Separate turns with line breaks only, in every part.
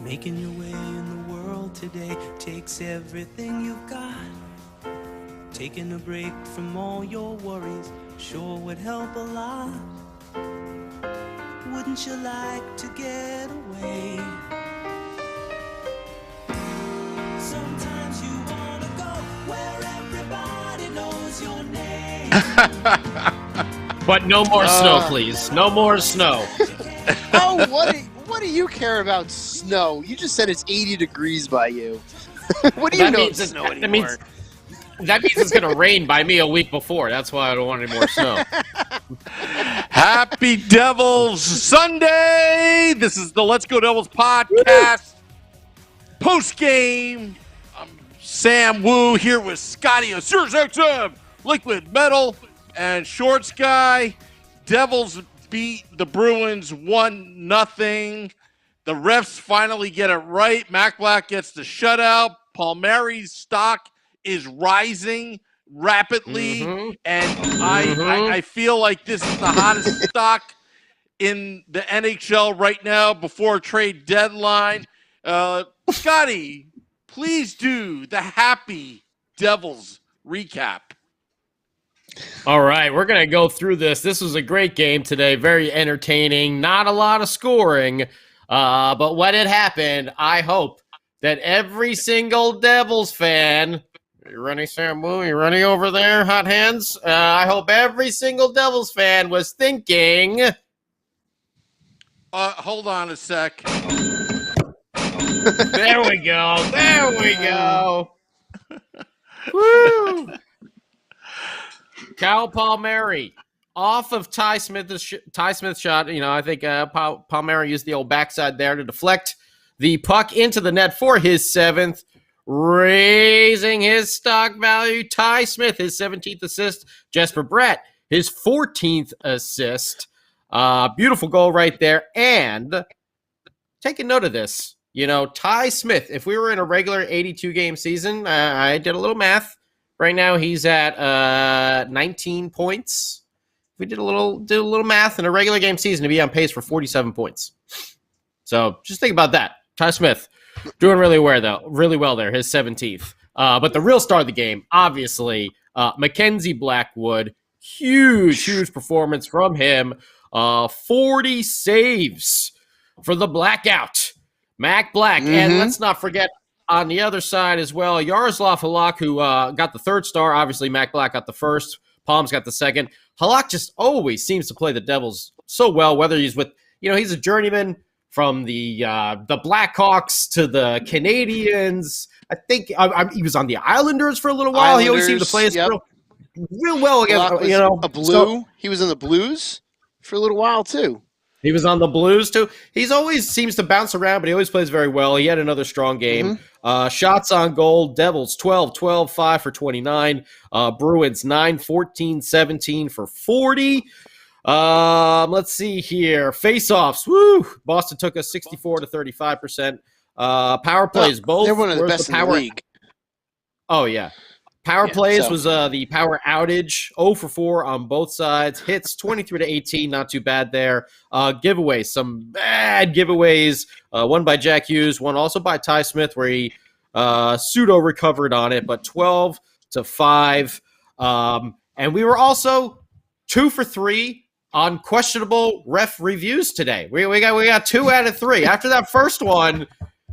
Making your way in the world today takes everything you've got. Taking a break from all your worries sure would help a lot. Wouldn't you like to get away? Sometimes you wanna go where everybody knows your name.
But no more snow, please. No more snow.
Oh, what do you care about snow? You just said it's 80 degrees by you. What do you know about snow anymore?
That means it's going to rain by me a week before. That's why I don't want any more snow.
Happy Devils Sunday! This is the Let's Go Devils podcast. Post-game. I'm Sam Wu here with Scotty of Sirius XM, Liquid Metal, and Shorts Guy. Devils beat the Bruins 1-0. The refs finally get it right. Mack Black gets the shutout. Palmieri's stock is rising rapidly, and I feel like this is the hottest stock in the NHL right now before trade deadline. Scotty, please do the Happy Devils recap.
All right, we're going to go through this. This was a great game today, very entertaining, not a lot of scoring, but when it happened, I hope that every single Devils fan, you ready, Sam Wu? You ready over there, hot hands? I hope every single Devils fan was thinking...
Hold on a sec.
There we go. There we go. Woo! Kyle Palmieri off of Ty Smith's shot. You know, I think Palmieri used the old backside there to deflect the puck into the net for his seventh, raising his stock value. Ty Smith, his 17th assist. Jesper Bratt, his 14th assist. Beautiful goal right there. And take a note of this. You know, Ty Smith, if we were in a regular 82-game season, I did a little math. Right now, he's at 19 points. If we did a little math in a regular game season, to be on pace for 47 points. So just think about that. Ty Smith doing really well there, his 17th. But the real star of the game, obviously, Mackenzie Blackwood. Huge performance from him. 40 saves for the Blackout. Mack Black. And let's not forget, on the other side as well, Yaroslav Halak, who got the third star. Obviously, Mack Black got the first. Palms got the second. Halak just always seems to play the Devils so well, whether he's with, you know, he's a journeyman from the Blackhawks to the Canadians. I think he was on the Islanders for a little while. He always seemed to play us real well against, you know.
He was in the Blues for a little while, too.
He was on the Blues, too. He's always seems to bounce around, but he always plays very well. He had another strong game. Shots on goal, Devils 12, 5 for 29. Bruins 9, 14, 17 for 40. Let's see here. Face-offs, woo! Boston took us 64 to 35%. Power plays, both.
They're one of the best in the league.
Oh, yeah. Power plays was the power outage, 0 for 4 on both sides. Hits 23 to 18, not too bad there. Giveaways, some bad giveaways. One by Jack Hughes, one also by Ty Smith, where he pseudo recovered on it, but 12 to 5. And we were also 2 for 3 on questionable ref reviews today. We got 2 out of 3. After that first one,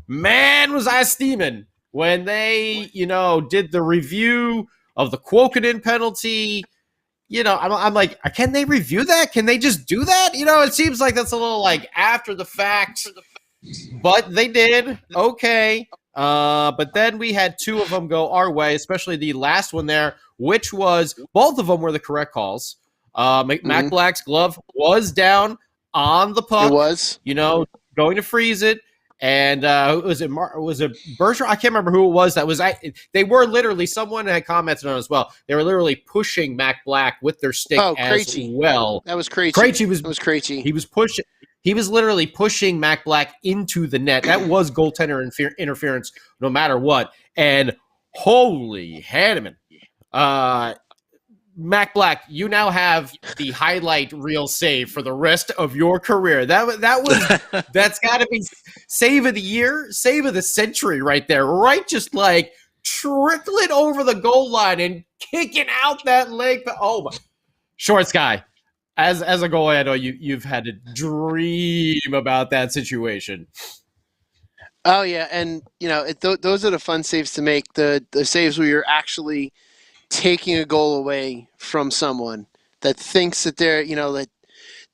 man, was I steaming. When they, you know, did the review of the Kuokkanen penalty, you know, I'm like, can they review that? Can they just do that? You know, it seems like that's a little like after the fact, but they did. Okay. But then we had 2 of them go our way, especially the last one there, which was, both of them were the correct calls. Mack Black's glove was down on the puck.
It was.
You know, going to freeze it. And was it Bergeron? I can't remember who it was. That was they were literally, someone had commented on it as well. They were literally pushing Mack Black with their stick as well.
That was Krejci. That was Krejci.
He was pushing. He was literally pushing Mack Black into the net. That was goaltender interference, no matter what. And holy Hanneman, Mack Black, you now have the highlight reel save for the rest of your career. That's got to be save of the year, save of the century right there. Right, just like trickling over the goal line and kicking out that leg. Oh my, Shorts guy. As a goalie, I know you've had to dream about that situation.
Oh yeah, and those are the fun saves to make. The saves where you're actually taking a goal away from someone that thinks that they're,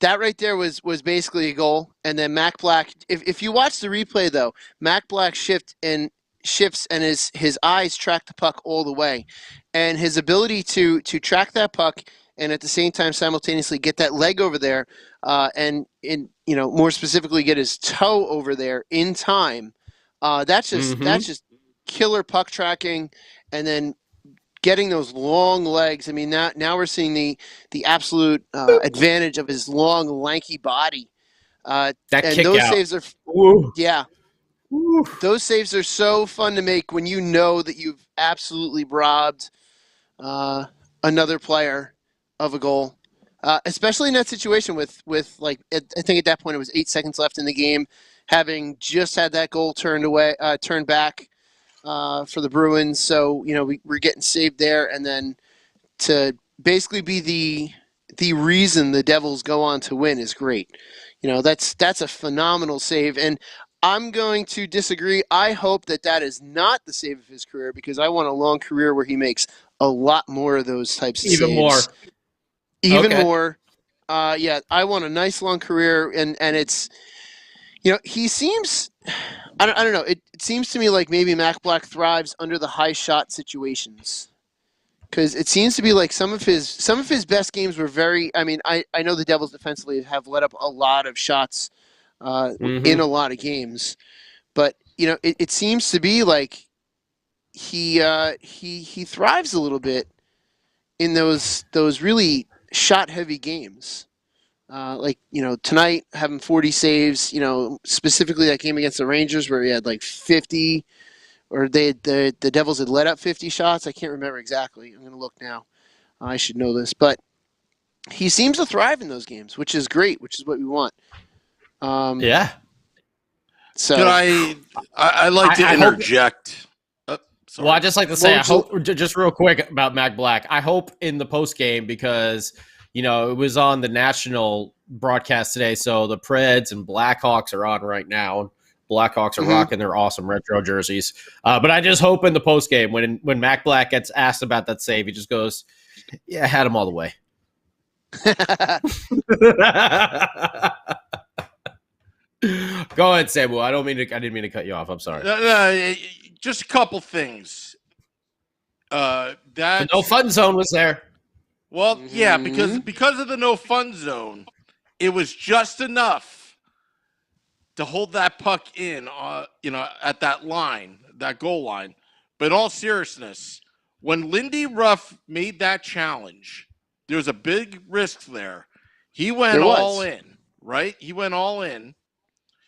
that right there was basically a goal. And then Mack Black, if you watch the replay though, Mack Black shifts and his eyes track the puck all the way, and his ability to track that puck and at the same time simultaneously get that leg over there, and more specifically get his toe over there in time. That's just killer puck tracking, and then getting those long legs. I mean, now we're seeing the absolute advantage of his long, lanky body.
That
and
kick
those
out.
saves are,
Ooh.
yeah.
Ooh.
Those saves are so fun to make when you know that you've absolutely robbed another player of a goal, especially in that situation with like I think at that point it was 8 seconds left in the game, having just had that goal turned back for the Bruins. So we're getting saved there, and then to basically be the reason the Devils go on to win is great. That's a phenomenal save, and I'm going to disagree. I hope that is not the save of his career, because I want a long career where he makes a lot more of those types of saves. Even more. Yeah, I want a nice long career, and it's, he seems, I don't know. It seems to me like maybe Mack Black thrives under the high shot situations, because it seems to be like some of his best games were very. I mean, I know the Devils defensively have let up a lot of shots in a lot of games, but it seems to be like he thrives a little bit in those really shot heavy games. Like tonight having 40 saves. Specifically that game against the Rangers where he had like 50, or the Devils had let up 50 shots. I can't remember exactly. I'm going to look now. I should know this, but he seems to thrive in those games, which is great, which is what we want.
Yeah.
So I like to interject.
Well, I just like to say, I hope, just real quick about Mack Black, I hope in the post game, because it was on the national broadcast today, so the Preds and Blackhawks are on right now. Blackhawks are rocking their awesome retro jerseys. But I just hope in the post game, when Mack Black gets asked about that save, he just goes, "Yeah, I had him all the way." Go ahead, Samu. I didn't mean to cut you off. I'm sorry.
No, just a couple things.
The no fun zone was there.
Well, yeah, because of the no fun zone, it was just enough to hold that puck in, at that line, that goal line. But in all seriousness, when Lindy Ruff made that challenge, there was a big risk there. He went all in, right? He went all in.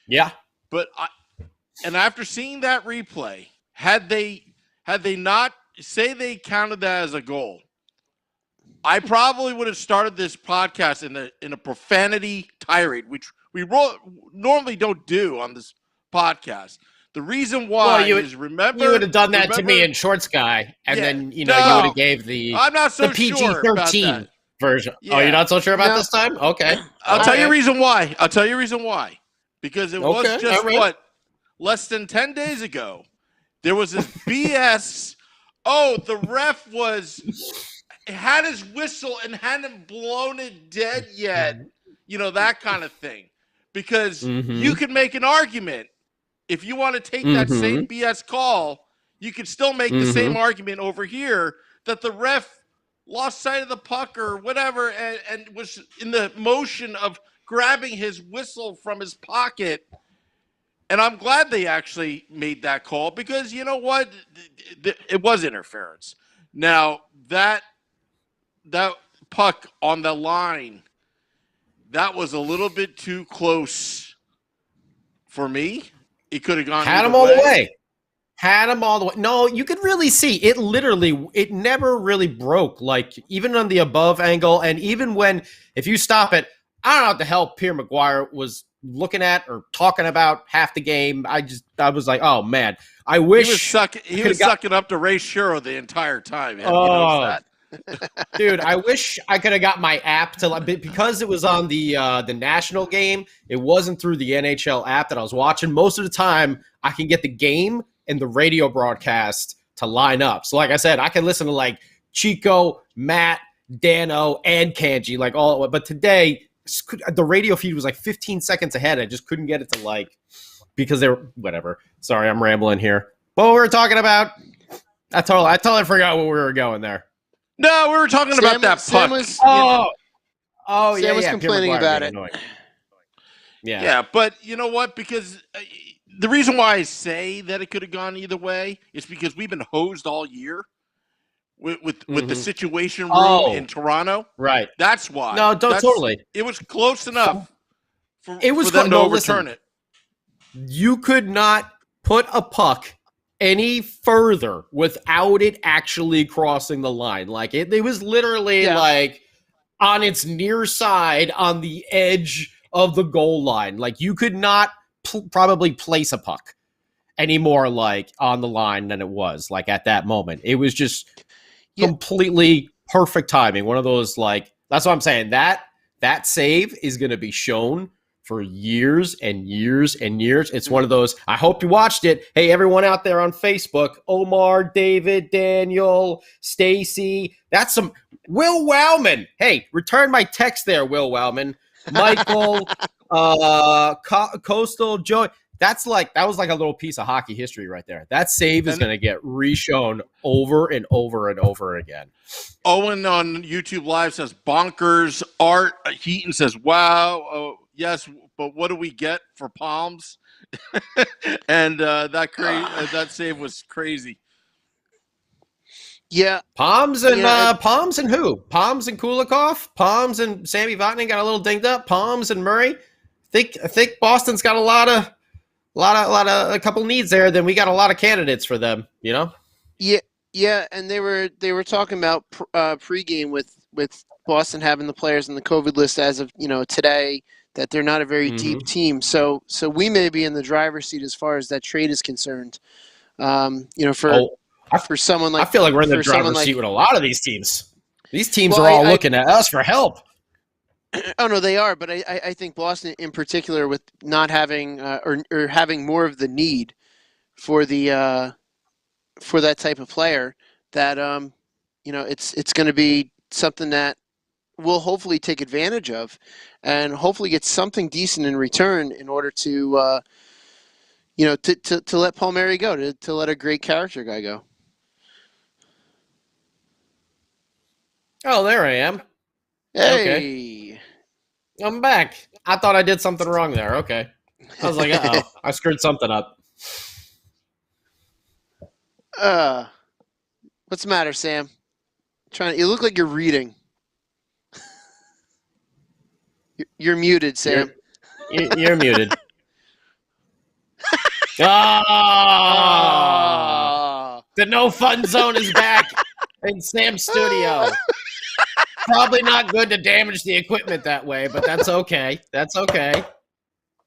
Yeah.
But after seeing that replay, had they not, say they counted that as a goal, I probably would have started this podcast in a profanity tirade, which we normally don't do on this podcast. The reason why is, remember,
you would have done that to me and Shorts Guy, and then you would have gave the
I'm not so
the PG-13 version. Yeah. Oh, you're not so sure about this time? Okay,
I'll tell you reason why. Because it was just less than 10 days ago. There was this BS. Oh, the ref had his whistle and hadn't blown it dead yet. That kind of thing. Because you can make an argument. If you want to take that same BS call, you can still make the same argument over here that the ref lost sight of the puck or whatever and was in the motion of grabbing his whistle from his pocket. And I'm glad they actually made that call, because you know what? It was interference. Now, that puck on the line, that was a little bit too close for me. It could have gone
had him all the way. Had him all the way. No, you could really see it. Literally, it never really broke. Like even on the above angle, and even when if you stop it, I don't know what the hell Pierre Maguire was looking at or talking about half the game. I was like, oh man, I wish
he was sucking up to Ray Shero the entire time. Man.
Oh,
you notice that?
Dude, I wish I could have got my app to because it was on the national game. It wasn't through the NHL app that I was watching. Most of the time, I can get the game and the radio broadcast to line up. So, like I said, I can listen to like Chico, Matt, Dano, and Kanji, like all. But today, the radio feed was like 15 seconds ahead. I just couldn't get it to because they were whatever. Sorry, I'm rambling here. But what we were talking about, I totally forgot where we were going there.
No, we were talking about that puck.
Sam was complaining about it.
Yeah, but you know what? Because the reason why I say that it could have gone either way is because we've been hosed all year with the situation room in Toronto.
Right.
That's why.
No, totally.
It was close enough for them to overturn it.
You could not put a puck any further without it actually crossing the line. Like it was literally like on its near side on the edge of the goal line. Like you could not probably place a puck any more like on the line than it was like at that moment. It was just completely perfect timing. One of those that's what I'm saying. That save is going to be shown for years and years and years. It's one of those, I hope you watched it. Hey, everyone out there on Facebook, Omar, David, Daniel, Stacy, that's some Will Wowman. Hey, return my text there, Will Wowman. Michael, Coastal, Joey. That was like a little piece of hockey history right there. That save is going to get reshown over and over and over again.
Owen on YouTube Live says bonkers. Art Heaton says, wow. Yes, but what do we get for Palms? And that save was crazy.
Yeah,
Palms and who? Palms and Kulikov. Palms and Sammy Vatanen got a little dinged up. Palms and Murray. I think Boston's got a couple needs there. Then we got a lot of candidates for them. You know.
Yeah, and they were talking about pregame with Boston having the players on the COVID list as of today. That they're not a very deep team, so we may be in the driver's seat as far as that trade is concerned. For someone like
I feel like we're in the driver's seat with a lot of these teams. These teams are all looking at us for help.
Oh no, they are, but I think Boston in particular, with not having or having more of the need for the for that type of player, that it's going to be something that we'll hopefully take advantage of, and hopefully get something decent in return in order to let Palmieri go, to let a great character guy go.
Oh, there I am.
Hey,
okay. I'm back. I thought I did something wrong there. Okay, I was like, uh-oh, I screwed something up.
What's the matter, Sam? You look like you're reading. You're muted, Sam.
You're muted. The no fun zone is back in Sam's studio. Probably not good to damage the equipment that way, but that's okay. That's okay.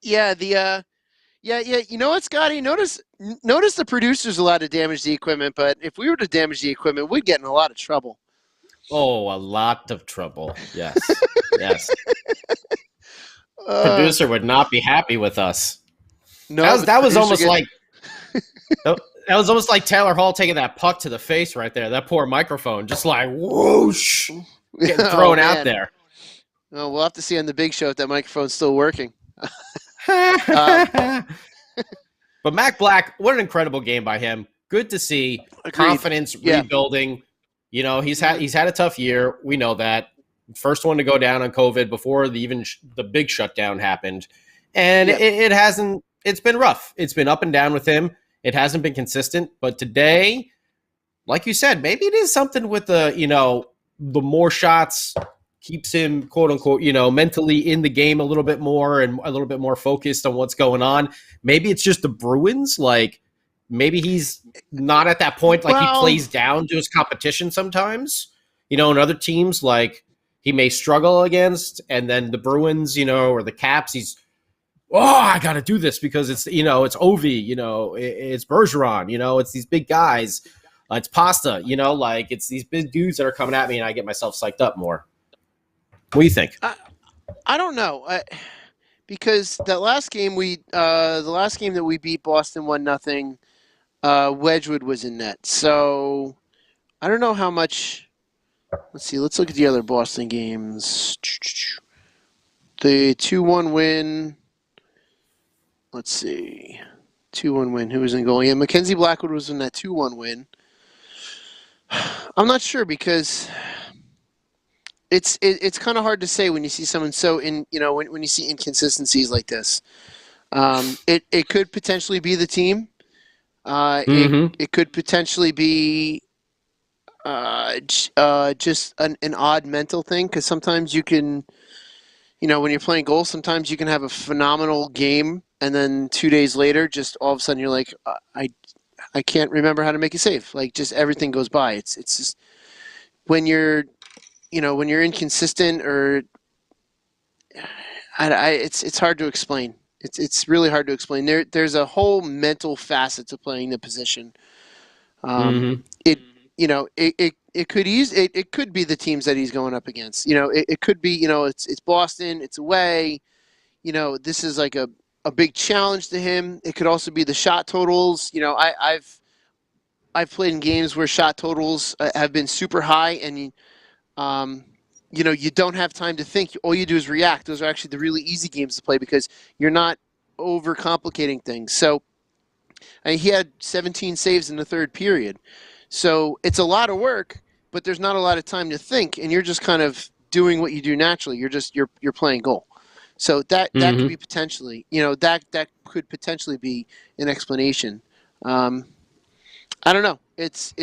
Yeah, You know what, Scotty? Notice the producer's allowed to damage the equipment, but if we were to damage the equipment, we'd get in a lot of trouble.
Oh, a lot of trouble. Yes. Yes. Producer would not be happy with us.
No,
that was almost like that was almost like Taylor Hall taking that puck to the face right there. That poor microphone, just like whoosh, getting thrown out there.
Oh, we'll have to see on the big show if that microphone's still working.
But Mack Black, what an incredible game by him. Good to see.
Agreed.
Confidence rebuilding. You know, he's had a tough year. We know that. First one to go down on COVID before the big shutdown happened. And it's been rough. It's been up and down with him. It hasn't been consistent. But today, like you said, maybe it is something with the more shots keeps him, quote unquote, mentally in the game a little bit more and a little bit more focused on what's going on. Maybe it's just the Bruins. Like, maybe he's not at that point. Like he
Well,
plays down to his competition sometimes. And other teams like he may struggle against, and then the Bruins, or the Caps, he's I got to do this because it's it's Ovi, it's Bergeron, it's these big guys, it's Pasta, like it's these big dudes that are coming at me, and I get myself psyched up more. What do you think?
I don't know. Because the last game that we beat Boston 1-0, Wedgwood was in net. So I don't know how much. Let's see. Let's look at the other Boston games. The 2-1 win. Let's see. 2-1 win. Who was in goal? Yeah, Mackenzie Blackwood was in that 2-1 win. I'm not sure because it's kind of hard to say when you see someone so when you see inconsistencies like this. It could potentially be the team. It could potentially be just an odd mental thing because sometimes you can, when you're playing goals, sometimes you can have a phenomenal game and then 2 days later, just all of a sudden you're like, I can't remember how to make a save. Like just everything goes by. It's just when you're inconsistent or it's hard to explain. It's really hard to explain. There's a whole mental facet to playing the position. It could be the teams that he's going up against. It could be it's Boston. It's away. This is like a big challenge to him. It could also be the shot totals. I've played in games where shot totals have been super high and you don't have time to think. All you do is react. Those are actually the really easy games to play because you're not overcomplicating things. So he had 17 saves in the third period. So it's a lot of work, but there's not a lot of time to think, and you're just kind of doing what you do naturally. You're playing goal. So that could be potentially, that could potentially be an explanation. I don't know. It's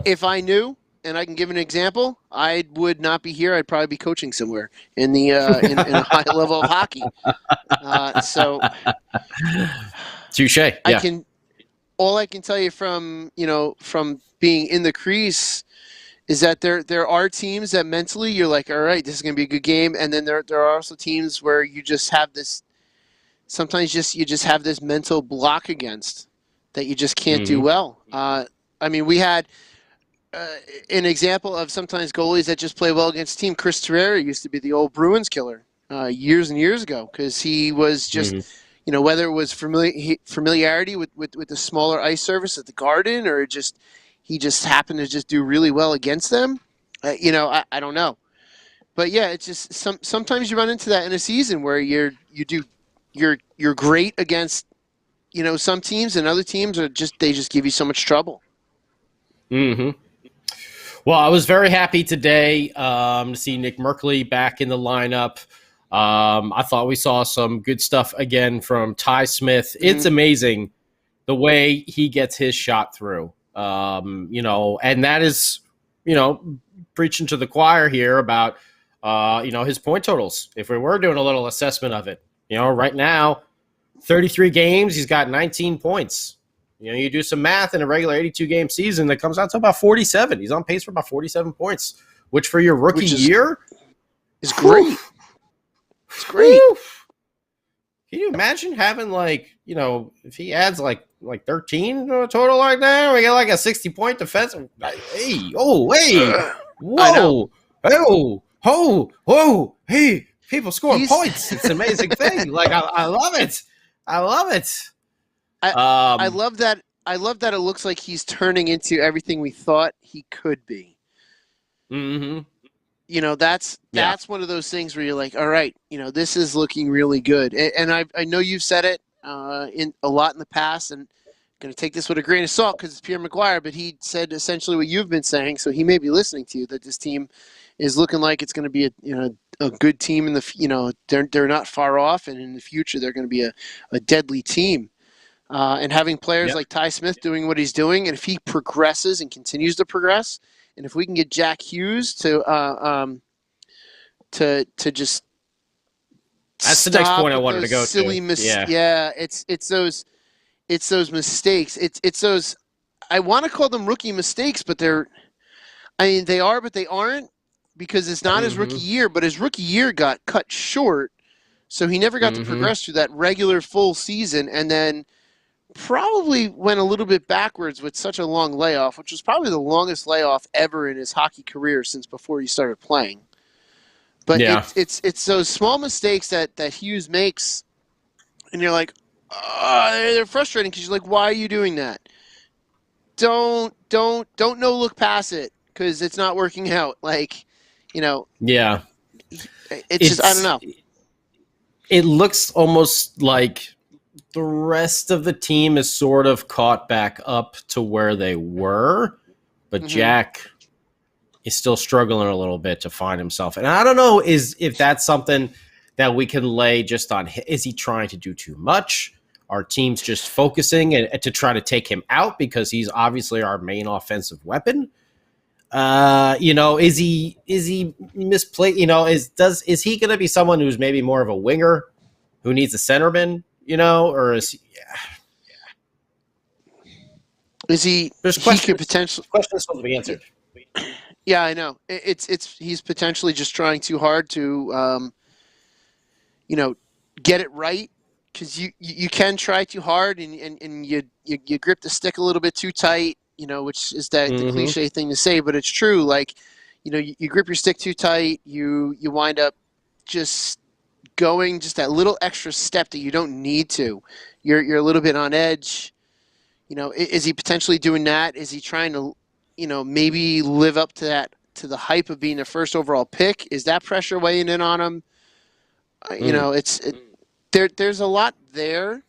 if I knew. And I can give an example. I would not be here. I'd probably be coaching somewhere in the in a high level of hockey. So,
touche. Yeah.
All I can tell you from being in the crease is that there are teams that mentally you're like, all right, this is going to be a good game, and then there are also teams where you just have this. Sometimes you just have this mental block against that you just can't do well. We had. An example of sometimes goalies that just play well against a team. Chris Terrera used to be the old Bruins killer years and years ago because he was just, whether it was familiarity with the smaller ice surface at the Garden or he just happened to just do really well against them. I don't know, but yeah, it's just sometimes you run into that in a season where you're great against some teams and other teams they just give you so much trouble.
Well, I was very happy today to see Nick Merkley back in the lineup. I thought we saw some good stuff again from Ty Smith. It's amazing the way he gets his shot through. And that is, preaching to the choir here about, his point totals. If we were doing a little assessment of it, right now, 33 games, he's got 19 points. You do some math in a regular 82-game season, that comes out to about 47. He's on pace for about 47 points, which for your rookie year
is great. It's great.
Can you imagine having if he adds like 13 to a total like that, we get like a 60-point defense? Hey, whoa, hey, people scoring points. It's an amazing thing. I love it. I love it.
I love that. I love that it looks like he's turning into everything we thought he could be. That's one of those things where you're like, all right, this is looking really good. And I know you've said it in a lot in the past, and I'm going to take this with a grain of salt because it's Pierre McGuire, but he said essentially what you've been saying. So he may be listening to you, that this team is looking like it's going to be a good team in the they're not far off, and in the future they're going to be a deadly team. And having players like Ty Smith doing what he's doing, and if he progresses and continues to progress, and if we can get Jack Hughes to just
that's the next point I wanted to go
silly
to.
it's it's those mistakes. It's those. I want to call them rookie mistakes, but they are, but they aren't, because it's not his rookie year. But his rookie year got cut short, so he never got to progress through that regular full season, and then probably went a little bit backwards with such a long layoff, which was probably the longest layoff ever in his hockey career since before he started playing. But it's those small mistakes that Hughes makes, and you're like, they're frustrating, because you're like, why are you doing that? Don't no look past it, because it's not working out. Like,
Yeah.
It's just, I don't know.
It looks almost like the rest of the team is sort of caught back up to where they were, but Jack is still struggling a little bit to find himself. And I don't know if that's something that we can lay just on. Is he trying to do too much? Our team's just focusing to try to take him out because he's obviously our main offensive weapon. Is he misplaced? Is he going to be someone who's maybe more of a winger who needs a centerman? Or is
he?
There's
he
questions.
Could potentially
Questions supposed to be answered.
Yeah, I know. He's potentially just trying too hard to, get it right. Because you can try too hard, and you grip the stick a little bit too tight, which is the cliche thing to say, but it's true. Like, you grip your stick too tight, you wind up just going just that little extra step that you don't need to. You're a little bit on edge. Is he potentially doing that? Is he trying to, maybe live up to the hype of being the first overall pick? Is that pressure weighing in on him? There's a lot there.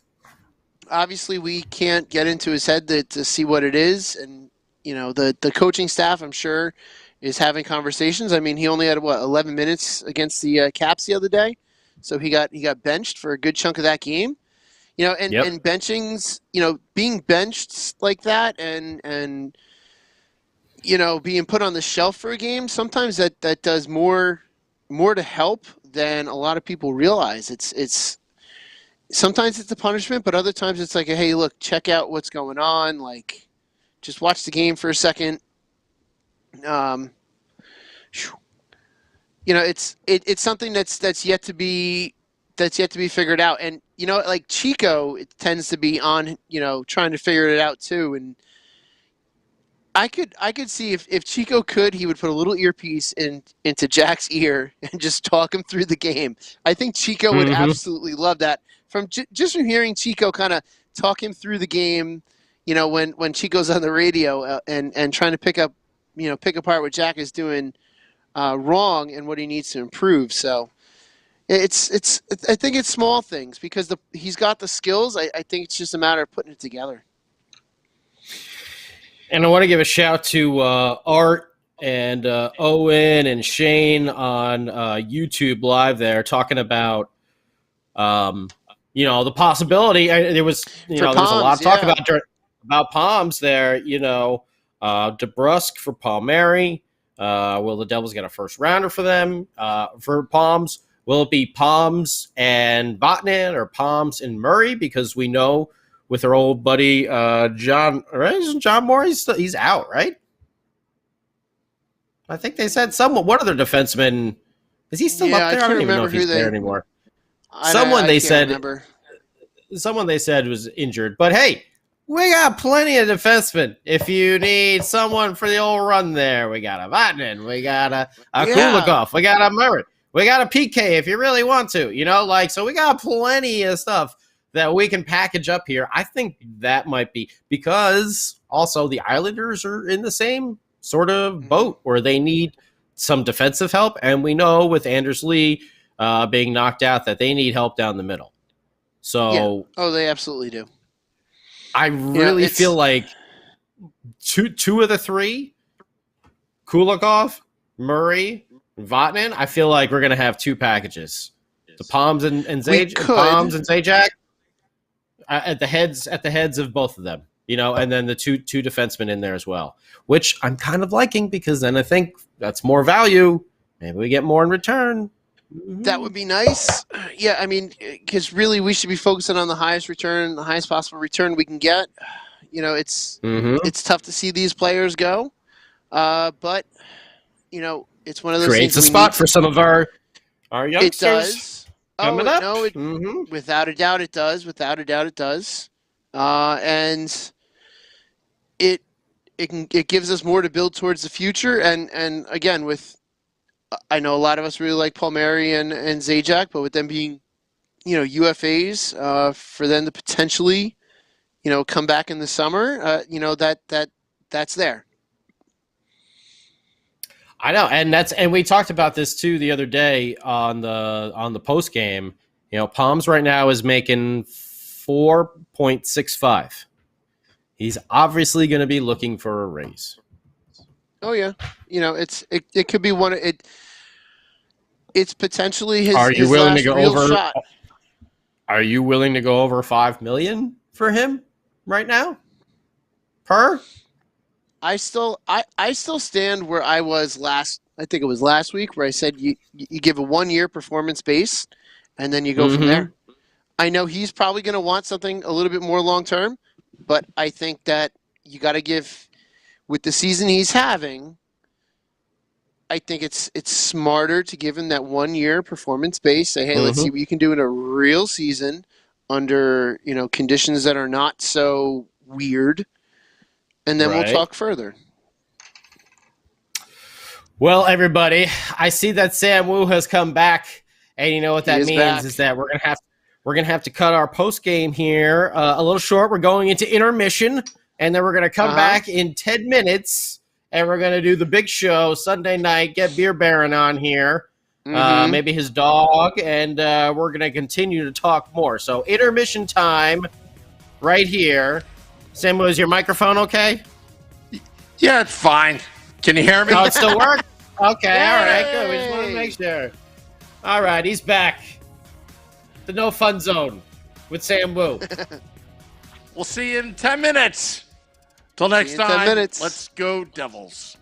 Obviously, we can't get into his head to see what it is, and the coaching staff, I'm sure, is having conversations. I mean, he only had 11 minutes against the Caps the other day, so he got benched for a good chunk of that game. And benchings, being benched like that, and being put on the shelf for a game, sometimes that does more to help than a lot of people realize. It's sometimes it's a punishment, but other times it's like, hey, look, check out what's going on. Like, just watch the game for a second. It's something that's yet to be figured out. And like Chico, it tends to be on trying to figure it out too. And I could see if Chico could, he would put a little earpiece into Jack's ear and just talk him through the game. I think Chico would absolutely love that. Just from hearing Chico kind of talk him through the game, when Chico's on the radio and trying to pick apart what Jack is doing wrong and what he needs to improve. So I think it's small things, because he's got the skills. I think it's just a matter of putting it together.
And I want to give a shout to Art and Owen and Shane on YouTube Live there, talking about the possibility. There was there was a lot of talk about Palms there. DeBrusque for Palmieri. Will the Devils get a first rounder for them for Palms? Will it be Palms and Vatanen or Palms and Murray? Because we know with our old buddy John Moore, he's out, right? I think they said one of their defensemen. Is he still up there? I don't even know if he's there anymore. Someone they said was injured, but hey, we got plenty of defensemen. If you need someone for the old run there, we got a Vatanen, we got a Kulikov, we got a Murray, we got a PK if you really want to, so we got plenty of stuff that we can package up here. I think that might be because also the Islanders are in the same sort of boat where they need some defensive help, and we know with Anders Lee being knocked out that they need help down the middle. So
they absolutely do.
I really feel like two of the three, Kulikov, Murray, Vatanen, I feel like we're going to have two packages. The Palms and Zajac at the heads of both of them, and then the two defensemen in there as well, which I'm kind of liking, because then I think that's more value. Maybe we get more in return.
That would be nice. Yeah, I mean, because really we should be focusing on the highest return, the highest possible return we can get. You know, it's tough to see these players go, but you know, it's one of those
Creates
things
a
we
spot
need.
for some of our
It
youngsters
does.
coming
Oh
up.
no! Without a doubt, it does. Without a doubt, it does. And it gives us more to build towards the future. And again, with I know a lot of us really like Palmieri and Zajac, but with them being, you know, UFAs, for them to potentially, you know, come back in the summer, you know, that's there.
I know, and we talked about this too the other day on the post game. You know, Palms right now is making 4.65. He's obviously going to be looking for a raise.
Oh yeah, you know, it could be one. It's potentially his.
Are you
his
willing to
last
go
real
over?
shot.
Are you willing to go over $5 million for him right now? Per?
I still stand where I was last. I think it was last week where I said you give a 1-year performance base, and then you go from there. I know he's probably going to want something a little bit more long term, but I think that you got to give with the season he's having. I think it's smarter to give him that 1-year performance base. Say, hey, let's see what you can do in a real season under, you know, conditions that are not so weird. And then we'll talk further.
Well, everybody, I see that Sam Wu has come back, and you know what that means
back.
is that we're gonna have to cut our post game here a little short. We're going into intermission, and then we're gonna come back in 10 minutes, and we're gonna do the big show Sunday night. Get Beer Baron on here, maybe his dog, and we're gonna continue to talk more. So intermission time, right here. Sam, was your microphone okay?
Yeah, it's fine. Can you hear me?
Oh, it still works? Okay,
Yay!
all right, good. We just want to make sure. All right, he's back. The No Fun Zone with Sam Wu.
We'll see you in 10 minutes. Till next
See you in 10
time,
minutes.
let's go Devils.